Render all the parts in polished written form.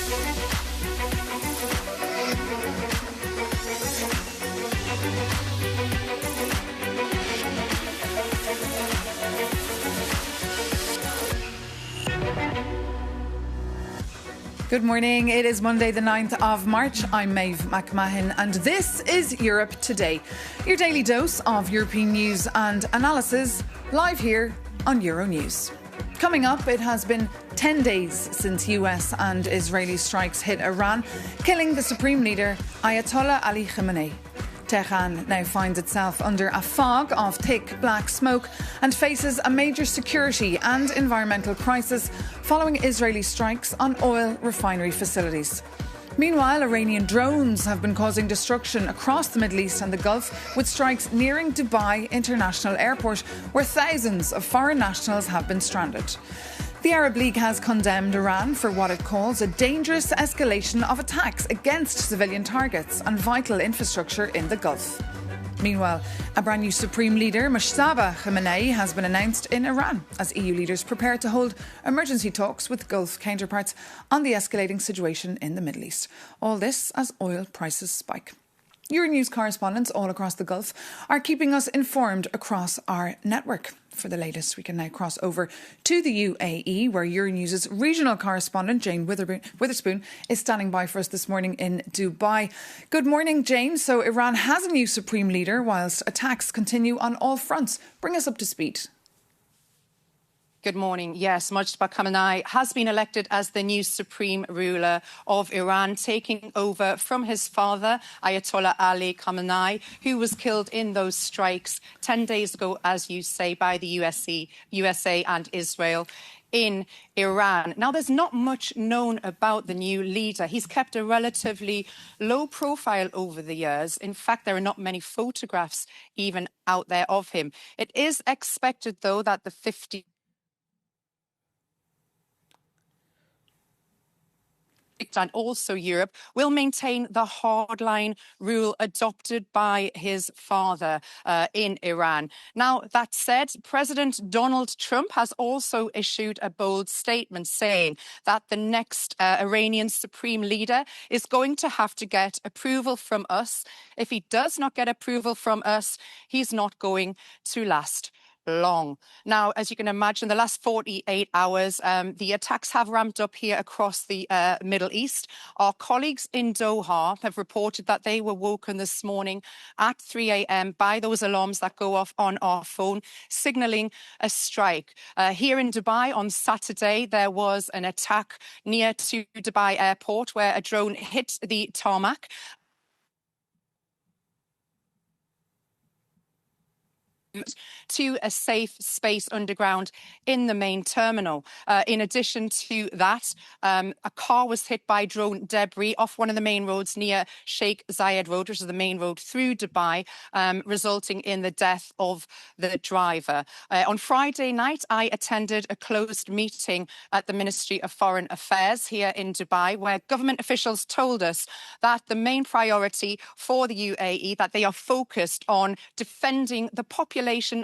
Good morning. It is Monday, the 9th of March. I'm Maeve McMahon, and this is Europe Today, your daily dose of European news and analysis, live here on Euronews. Coming up, it has been 10 days since US and Israeli strikes hit Iran, killing the supreme leader, Ayatollah Ali Khamenei. Tehran now finds itself under a fog of thick black smoke and faces a major security and environmental crisis following Israeli strikes on oil refinery facilities. Meanwhile, Iranian drones have been causing destruction across the Middle East and the Gulf, with strikes nearing Dubai International Airport, where thousands of foreign nationals have been stranded. The Arab League has condemned Iran for what it calls a dangerous escalation of attacks against civilian targets and vital infrastructure in the Gulf. Meanwhile, a brand new Supreme Leader, Mojtaba Khamenei, has been announced in Iran as EU leaders prepare to hold emergency talks with Gulf counterparts on the escalating situation in the Middle East. All this as oil prices spike. Euronews correspondents all across the Gulf are keeping us informed across our network. For the latest, we can now cross over to the UAE, where Euronews' regional correspondent, Jane Witherspoon, is standing by for us this morning in Dubai. Good morning, Jane. So Iran has a new supreme leader whilst attacks continue on all fronts. Bring us up to speed. Good morning. Yes, Mojtaba Khamenei has been elected as the new supreme ruler of Iran, taking over from his father, Ayatollah Ali Khamenei, who was killed in those strikes 10 days ago, as you say, by the USA and Israel in Iran. Now, there's not much known about the new leader. He's kept a relatively low profile over the years. In fact, there are not many photographs even out there of him. It is expected, though, that the 50 and also Europe will maintain the hardline rule adopted by his father in Iran. Now, that said, President Donald Trump has also issued a bold statement saying that the next Iranian supreme leader is going to have to get approval from us. If he does not get approval from us, he's not going to last long. Now, as you can imagine, the last 48 hours, the attacks have ramped up here across the Middle East. Our colleagues in Doha have reported that they were woken this morning at 3 a.m. by those alarms that go off on our phone, signalling a strike. Here in Dubai on Saturday, there was an attack near to Dubai Airport where a drone hit the tarmac. To a safe space underground in the main terminal. In addition to that, a car was hit by drone debris off one of the main roads near Sheikh Zayed Road, which is the main road through Dubai, resulting in the death of the driver. On Friday night, I attended a closed meeting at the Ministry of Foreign Affairs here in Dubai, where government officials told us that the main priority for the UAE, that they are focused on defending the population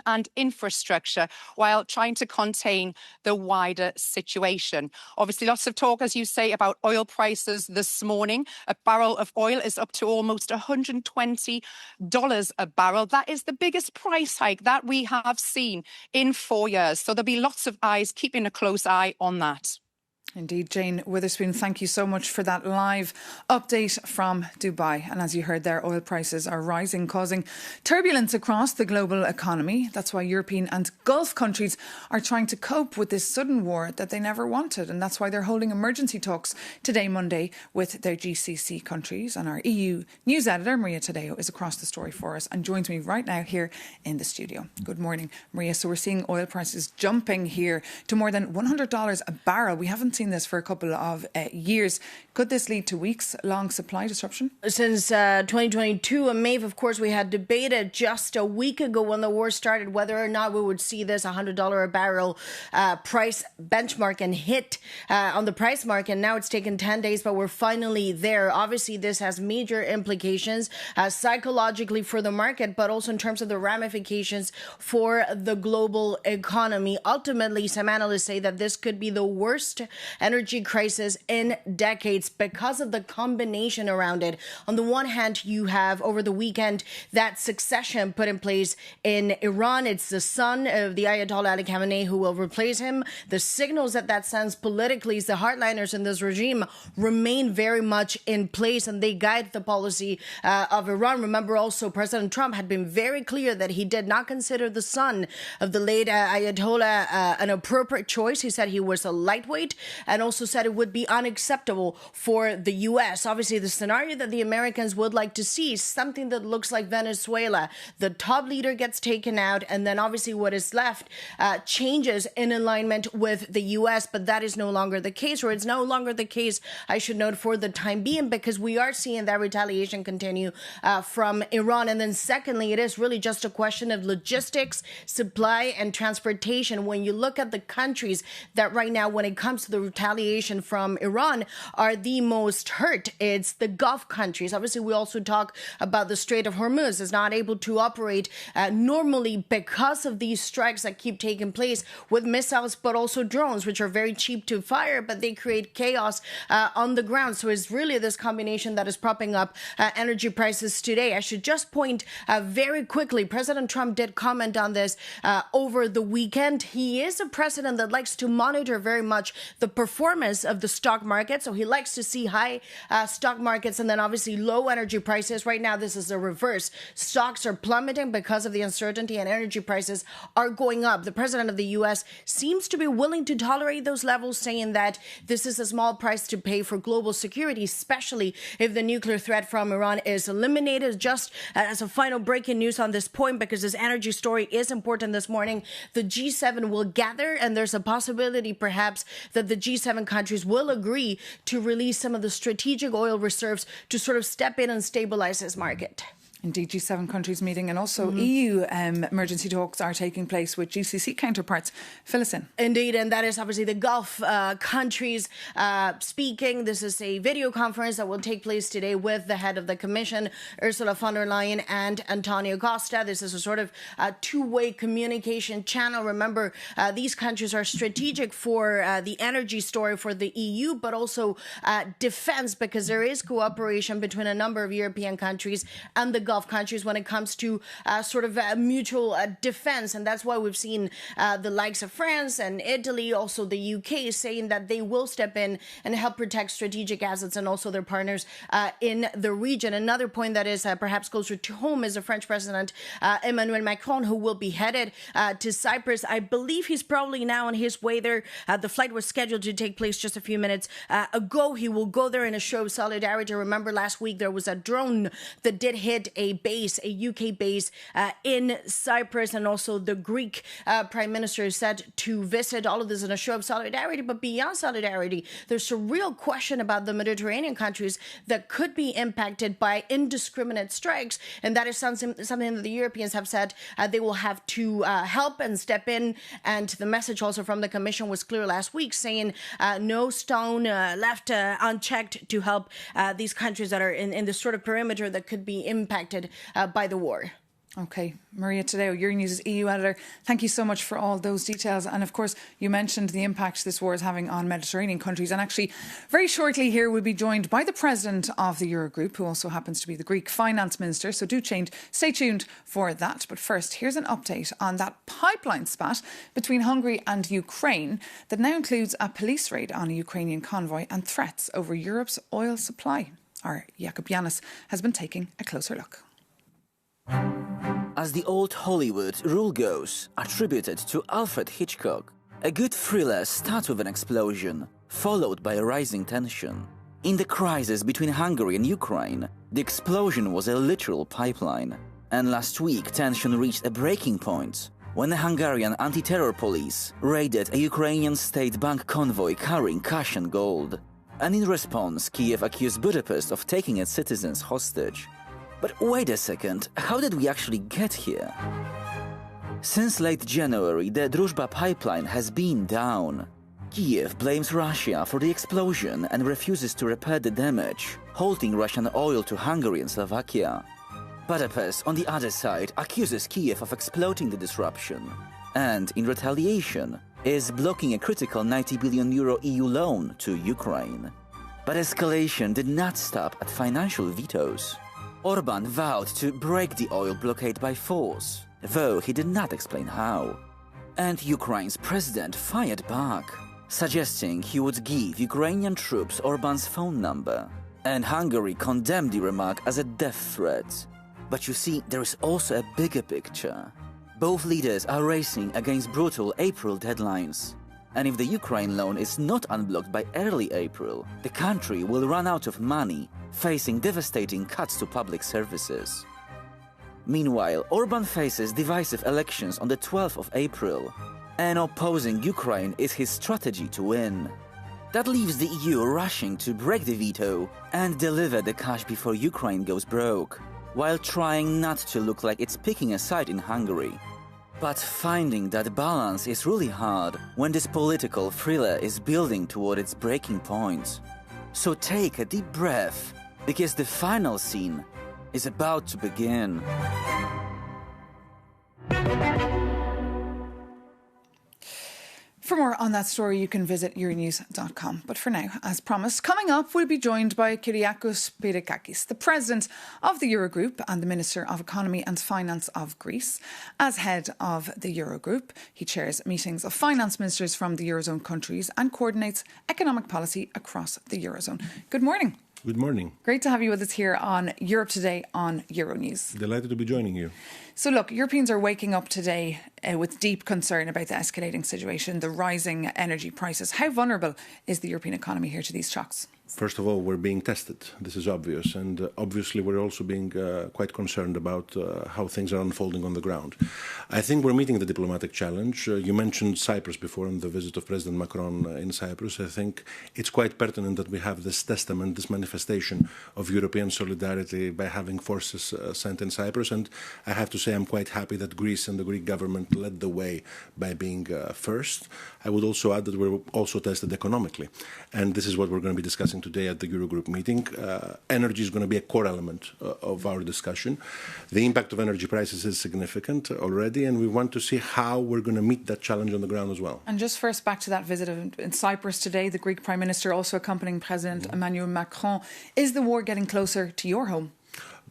and infrastructure while trying to contain the wider situation. Obviously, lots of talk, as you say, about oil prices this morning. A barrel of oil is up to almost $120 a barrel. That is the biggest price hike that we have seen in 4 years. So there'll be lots of eyes keeping a close eye on that. Indeed, Jane Witherspoon, thank you so much for that live update from Dubai. And as you heard there, oil prices are rising, causing turbulence across the global economy. That's why European and Gulf countries are trying to cope with this sudden war that they never wanted. And that's why they're holding emergency talks today, Monday, with their GCC countries. And our EU news editor, Maria Tadeo, is across the story for us and joins me right now here in the studio. Good morning, Maria. So we're seeing oil prices jumping here to more than $100 a barrel. We haven't seen this for a couple of years. Could this lead to weeks-long supply disruption? Since 2022, and Maeve, of course, we had debated just a week ago when the war started whether or not we would see this $100 a barrel price benchmark and hit on the price mark. And now it's taken 10 days, but we're finally there. Obviously, this has major implications psychologically for the market, but also in terms of the ramifications for the global economy. Ultimately, some analysts say that this could be the worst energy crisis in decades because of the combination around it. On the one hand, you have over the weekend that succession put in place in Iran. It's the son of the Ayatollah Ali Khamenei who will replace him. The signals that sends politically is the hardliners in this regime remain very much in place, and they guide the policy of Iran. Remember also, President Trump had been very clear that he did not consider the son of the late Ayatollah an appropriate choice. He said he was a lightweight and also said it would be unacceptable for the U.S. Obviously, the scenario that the Americans would like to see is something that looks like Venezuela. The top leader gets taken out, and then obviously what is left changes in alignment with the U.S., but that is no longer the case, or it's no longer the case, I should note, for the time being, because we are seeing that retaliation continue from Iran. And then secondly, it is really just a question of logistics, supply, and transportation. When you look at the countries that right now, when it comes to the retaliation from Iran, are the most hurt, it's the Gulf countries. Obviously, we also talk about the Strait of Hormuz is not able to operate normally because of these strikes that keep taking place with missiles, but also drones, which are very cheap to fire, but they create chaos on the ground. So it's really this combination that is propping up energy prices today. I should just point very quickly, President Trump did comment on this over the weekend. He is a president that likes to monitor very much the performance of the stock market. So he likes to see high stock markets and then obviously low energy prices. Right now, this is the reverse. Stocks are plummeting because of the uncertainty and energy prices are going up. The president of the U.S. seems to be willing to tolerate those levels, saying that this is a small price to pay for global security, especially if the nuclear threat from Iran is eliminated. Just as a final breaking news on this point, because this energy story is important this morning, the G7 will gather, and there's a possibility perhaps that the G7 countries will agree to release some of the strategic oil reserves to sort of step in and stabilize this market. Indeed, G7 countries meeting, and also EU emergency talks are taking place with GCC counterparts. Fill us in. Indeed, and that is obviously the Gulf countries speaking. This is a video conference that will take place today with the head of the Commission, Ursula von der Leyen, and Antonio Costa. This is a sort of two-way communication channel. Remember, these countries are strategic for the energy story for the EU, but also defense, because there is cooperation between a number of European countries and the Gulf countries when it comes to sort of mutual defense. And that's why we've seen the likes of France and Italy, also the UK, saying that they will step in and help protect strategic assets and also their partners in the region. Another point that is perhaps closer to home is the French President Emmanuel Macron, who will be headed to Cyprus. I believe he's probably now on his way there. The flight was scheduled to take place just a few minutes ago. He will go there in a show of solidarity. Remember, last week there was a drone that did hit a UK base in Cyprus, and also the Greek Prime Minister is said to visit. All of this in a show of solidarity, but beyond solidarity, there's a real question about the Mediterranean countries that could be impacted by indiscriminate strikes, and that is something that the Europeans have said they will have to help and step in. And the message also from the Commission was clear last week, saying no stone left unchecked to help these countries that are in this sort of perimeter that could be impacted by the war. Okay, Maria Tadeo, Euronews' EU editor, thank you so much for all those details. And of course, you mentioned the impact this war is having on Mediterranean countries. And actually, very shortly here, we'll be joined by the president of the Eurogroup, who also happens to be the Greek finance minister. So stay tuned for that. But first, here's an update on that pipeline spat between Hungary and Ukraine that now includes a police raid on a Ukrainian convoy and threats over Europe's oil supply. Our Jakub Janis has been taking a closer look. As the old Hollywood rule goes, attributed to Alfred Hitchcock, a good thriller starts with an explosion, followed by a rising tension. In the crisis between Hungary and Ukraine, the explosion was a literal pipeline. And last week, tension reached a breaking point when the Hungarian anti-terror police raided a Ukrainian state bank convoy carrying cash and gold. And in response, Kiev accused Budapest of taking its citizens hostage. But wait a second, how did we actually get here? Since late January, the Druzhba pipeline has been down. Kiev blames Russia for the explosion and refuses to repair the damage, halting Russian oil to Hungary and Slovakia. Budapest, on the other side, accuses Kiev of exploiting the disruption. And, in retaliation, is blocking a critical €90 billion EU loan to Ukraine. But escalation did not stop at financial vetoes. Orban vowed to break the oil blockade by force, though he did not explain how. And Ukraine's president fired back, suggesting he would give Ukrainian troops Orban's phone number. And Hungary condemned the remark as a death threat. But you see, there is also a bigger picture. Both leaders are racing against brutal April deadlines. And if the Ukraine loan is not unblocked by early April, the country will run out of money, facing devastating cuts to public services. Meanwhile, Orban faces divisive elections on the 12th of April, and opposing Ukraine is his strategy to win. That leaves the EU rushing to break the veto and deliver the cash before Ukraine goes broke, while trying not to look like it's picking a side in Hungary. But finding that balance is really hard when this political thriller is building toward its breaking point. So take a deep breath, because the final scene is about to begin. For more on that story, you can visit Euronews.com. But for now, as promised, coming up, we'll be joined by Kyriakos Pyrrhikakis, the president of the Eurogroup and the Minister of Economy and Finance of Greece. As head of the Eurogroup, he chairs meetings of finance ministers from the Eurozone countries and coordinates economic policy across the Eurozone. Good morning. Good morning. Great to have you with us here on Europe Today on Euronews. Delighted to be joining you. So look, Europeans are waking up today with deep concern about the escalating situation, the rising energy prices. How vulnerable is the European economy here to these shocks? First of all, we're being tested. This is obvious. And obviously, we're also being quite concerned about how things are unfolding on the ground. I think we're meeting the diplomatic challenge. You mentioned Cyprus before and the visit of President Macron in Cyprus. I think it's quite pertinent that we have this testament, this manifestation of European solidarity by having forces sent in Cyprus. And I have to say I'm quite happy that Greece and the Greek government led the way by being first. I would also add that we're also tested economically. And this is what we're going to be discussing today at the Eurogroup meeting. Energy is going to be a core element of our discussion. The impact of energy prices is significant already, and we want to see how we're going to meet that challenge on the ground as well. And just first back to that visit in Cyprus today, the Greek Prime Minister also accompanying President Emmanuel Macron. Is the war getting closer to your home?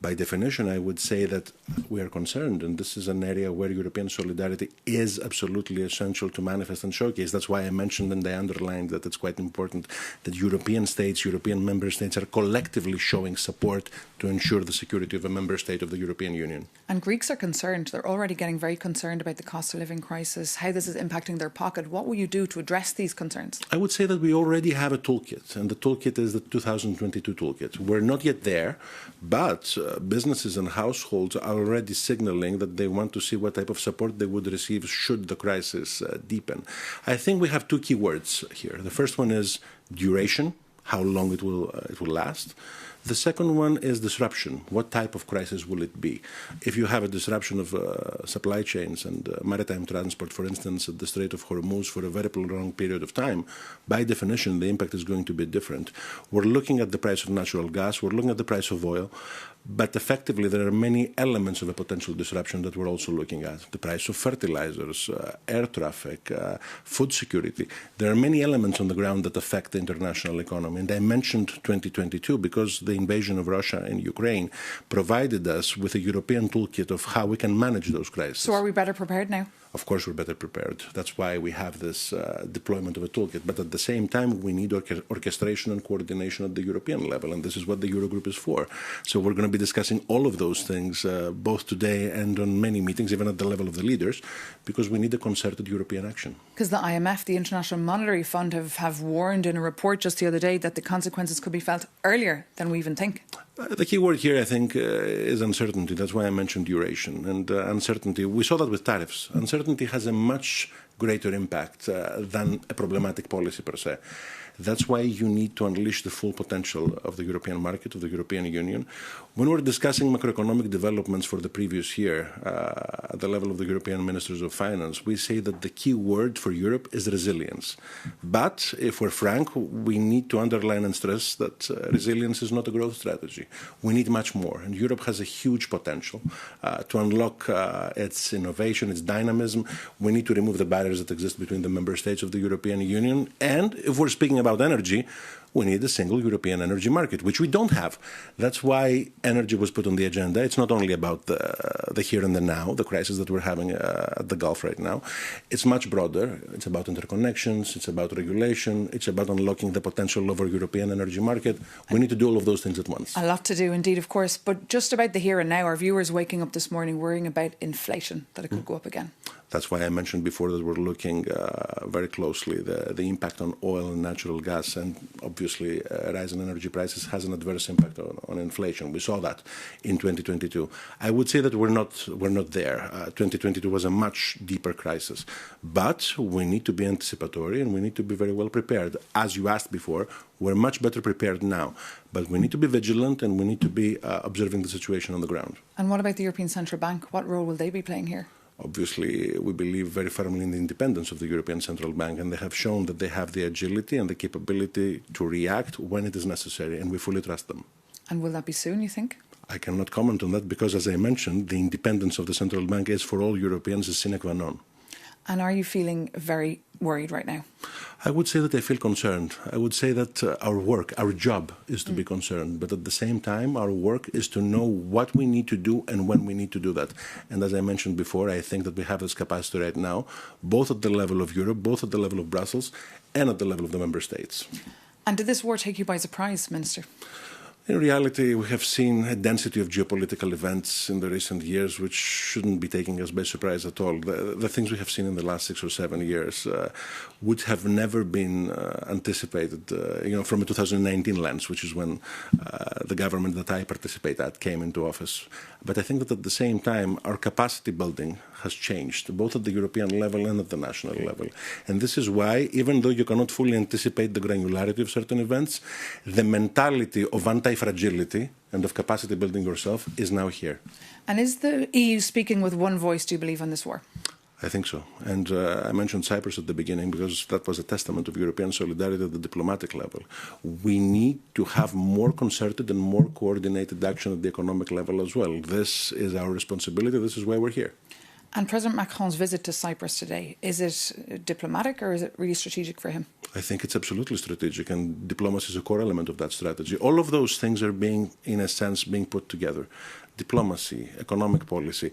By definition, I would say that we are concerned, and this is an area where European solidarity is absolutely essential to manifest and showcase. That's why I mentioned and I underlined that it's quite important that European states, European member states are collectively showing support to ensure the security of a member state of the European Union. And Greeks are concerned. They're already getting very concerned about the cost of living crisis, how this is impacting their pocket. What will you do to address these concerns? I would say that we already have a toolkit, and the toolkit is the 2022 toolkit. We're not yet there, but businesses and households are already signaling that they want to see what type of support they would receive should the crisis deepen. I think we have two key words here. The first one is duration, how long it will last. The second one is disruption. What type of crisis will it be? If you have a disruption of supply chains and maritime transport, for instance, at the Strait of Hormuz for a very prolonged period of time, by definition, the impact is going to be different. We're looking at the price of natural gas. We're looking at the price of oil. But effectively, there are many elements of a potential disruption that we're also looking at. The price of fertilizers, air traffic, food security. There are many elements on the ground that affect the international economy. And I mentioned 2022 because the invasion of Russia in Ukraine provided us with a European toolkit of how we can manage those crises. So are we better prepared now? Of course, we're better prepared. That's why we have this deployment of a toolkit. But at the same time, we need orchestration and coordination at the European level, and this is what the Eurogroup is for. So we're going to be discussing all of those things, both today and on many meetings, even at the level of the leaders, because we need a concerted European action. Because the IMF, the International Monetary Fund, have warned in a report just the other day that the consequences could be felt earlier than we even think. The key word here, I think, is uncertainty. That's why I mentioned duration. And uncertainty, we saw that with tariffs. Uncertainty has a much greater impact than a problematic policy per se. That's why you need to unleash the full potential of the European market, of the European Union. When we're discussing macroeconomic developments for the previous year at the level of the European Ministers of Finance, we say that the key word for Europe is resilience. But if we're frank, we need to underline and stress that resilience is not a growth strategy. We need much more. And Europe has a huge potential to unlock its innovation, its dynamism. We need to remove the barriers barriers that exist between the member states of the European Union. And if we're speaking about energy, we need a single European energy market, which we don't have. That's why energy was put on the agenda. It's not only about the here and the now, the crisis that we're having at the Gulf right now. It's much broader. It's about interconnections. It's about regulation. It's about unlocking the potential of our European energy market. We need to do all of those things at once. A lot to do indeed, of course. But just about the here and now, our viewers waking up this morning worrying about inflation, that it could go up again. That's why I mentioned before that we're looking very closely the impact on oil and natural gas, and obviously rise in energy prices has an adverse impact on inflation. We saw that in 2022. I would say that we're not there. 2022 was a much deeper crisis, but we need to be anticipatory and we need to be very well prepared. As you asked before, we're much better prepared now, but we need to be vigilant and we need to be observing the situation on the ground. And what about the European Central Bank? What role will they be playing here? Obviously, we believe very firmly in the independence of the European Central Bank, and they have shown that they have the agility and the capability to react when it is necessary, and we fully trust them. And will that be soon, you think? I cannot comment on that because, as I mentioned, the independence of the Central Bank is for all Europeans a sine qua non. And are you feeling very worried right now? I would say that I feel concerned. I would say that our work, our job is to be concerned. But at the same time, our work is to know what we need to do and when we need to do that. And as I mentioned before, I think that we have this capacity right now, both at the level of Europe, both at the level of Brussels, and at the level of the member states. And did this war take you by surprise, Minister? In reality, we have seen a density of geopolitical events in the recent years which shouldn't be taking us by surprise at all. The things we have seen in the last 6 or 7 years would have never been anticipated, from a 2019 lens, which is when the government that I participate at came into office. But I think that at the same time, our capacity building has changed, both at the European level and at the national level. And this is why, even though you cannot fully anticipate the granularity of certain events, the mentality of anti-fragility and of capacity building yourself is now here. And is the EU speaking with one voice, do you believe, on this war? I think so. And I mentioned Cyprus at the beginning because that was a testament of European solidarity at the diplomatic level. We need to have more concerted and more coordinated action at the economic level as well. This is our responsibility. This is why we're here. And President Macron's visit to Cyprus today, is it diplomatic or is it really strategic for him? I think it's absolutely strategic, and diplomacy is a core element of that strategy. All of those things are being, in a sense, being put together. Diplomacy, economic policy.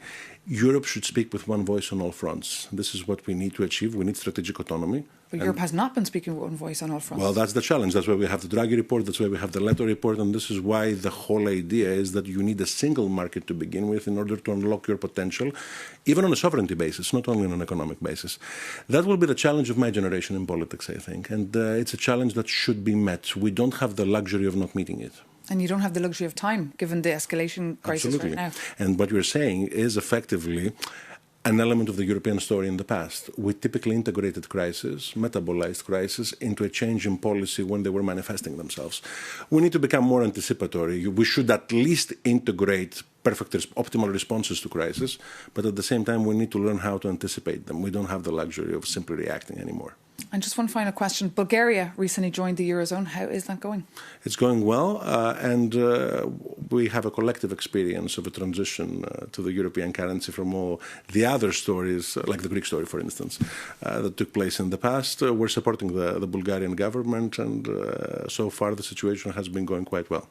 Europe should speak with one voice on all fronts. This is what we need to achieve. We need strategic autonomy. But Europe has not been speaking with one voice on all fronts. Well, that's the challenge. That's why we have the Draghi report. That's why we have the Leto report. And this is why the whole idea is that you need a single market to begin with in order to unlock your potential, even on a sovereignty basis, not only on an economic basis. That will be the challenge of my generation in politics, I think. And it's a challenge that should be met. We don't have the luxury of not meeting it. And you don't have the luxury of time, given the escalation crisis Absolutely. right now. And what you're saying is effectively an element of the European story in the past. We typically integrated crisis, metabolized crisis, into a change in policy when they were manifesting themselves. We need to become more anticipatory. We should at least integrate perfect, optimal responses to crisis, but at the same time, we need to learn how to anticipate them. We don't have the luxury of simply reacting anymore. And just one final question. Bulgaria recently joined the Eurozone. How is that going? It's going well, and we have a collective experience of a transition to the European currency from all the other stories, like the Greek story, for instance, that took place in the past. We're supporting the Bulgarian government, and so far the situation has been going quite well.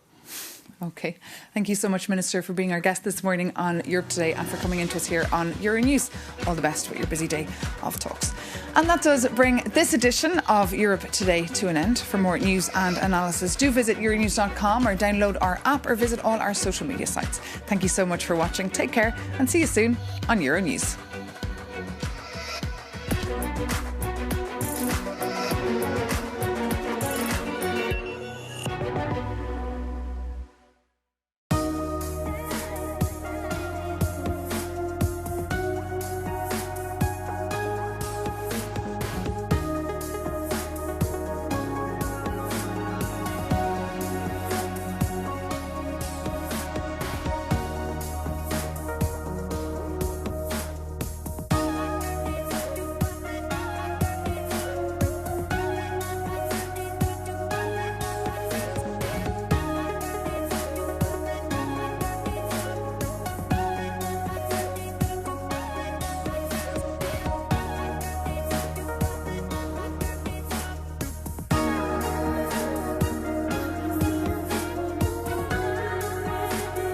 Okay. Thank you so much, Minister, for being our guest this morning on Europe Today and for coming into us here on Euronews. All the best with your busy day of talks. And that does bring this edition of Europe Today to an end. For more news and analysis, do visit Euronews.com or download our app or visit all our social media sites. Thank you so much for watching. Take care and see you soon on Euronews.